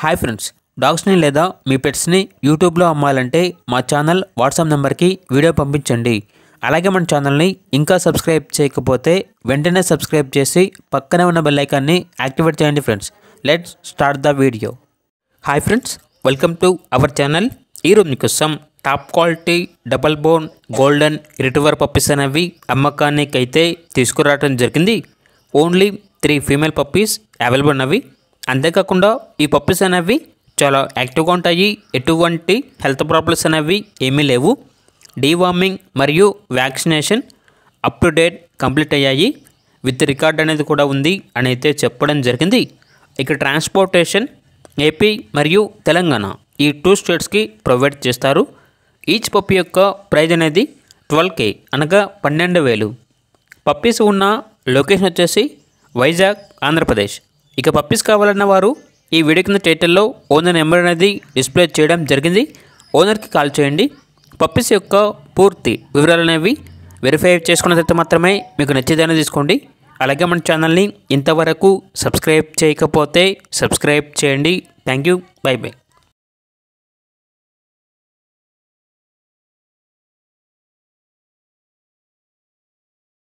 Hi friends, డాగ్స్ని లేదా మీ పెట్స్ని యూట్యూబ్లో అమ్మాలంటే మా ఛానల్ వాట్సాప్ నెంబర్కి వీడియో పంపించండి. అలాగే మన ఛానల్ని ఇంకా సబ్స్క్రైబ్ చేయకపోతే వెంటనే సబ్స్క్రైబ్ చేసి పక్కనే ఉన్న బెల్ ఐకాన్ని యాక్టివేట్ చేయండి. Friends, let's start the video. Hi friends, welcome to our channel. ఈరోజు మీకోసం top quality double bone golden retriever puppies అనేవి అమ్మకానికి అయితే తీసుకురావడం జరిగింది. ఓన్లీ 3 ఫీమేల్ పప్పీస్ అవైలబుల్ ఉన్నవి. అంతేకాకుండా ఈ పప్పీస్ అనేవి చాలా యాక్టివ్గా ఉంటాయి. ఎటువంటి హెల్త్ ప్రాబ్లమ్స్ అనేవి ఏమీ లేవు. డీవార్మింగ్ మరియు vaccination up to date complete అయ్యాయి. విత్ రికార్డ్ అనేది కూడా ఉంది అని అయితే చెప్పడం జరిగింది. ఇక ట్రాన్స్పోర్టేషన్ ఏపీ మరియు తెలంగాణ ఈ 2 స్టేట్స్కి ప్రొవైడ్ చేస్తారు. ఈచ్ పప్పీ యొక్క ప్రైజ్ అనేది 12K అనగా 12,000. పప్పీస్ ఉన్న లొకేషన్ వచ్చేసి వైజాగ్, ఆంధ్రప్రదేశ్. ఇక పప్పీస్ కావాలన్న వారు ఈ వీడియో కింద టైటిల్లో ఓనర్ నెంబర్ అనేది డిస్ప్లే చేయడం జరిగింది. ఓనర్కి కాల్ చేయండి. పప్పీస్ యొక్క పూర్తి వివరాలు అనేవి వెరిఫై చేసుకున్న తర్వాత మాత్రమే మీకు నచ్చేదైనా తీసుకోండి. అలాగే మన ఛానల్ని ఇంతవరకు సబ్స్క్రైబ్ చేయకపోతే సబ్స్క్రైబ్ చేయండి. Thank you. By by.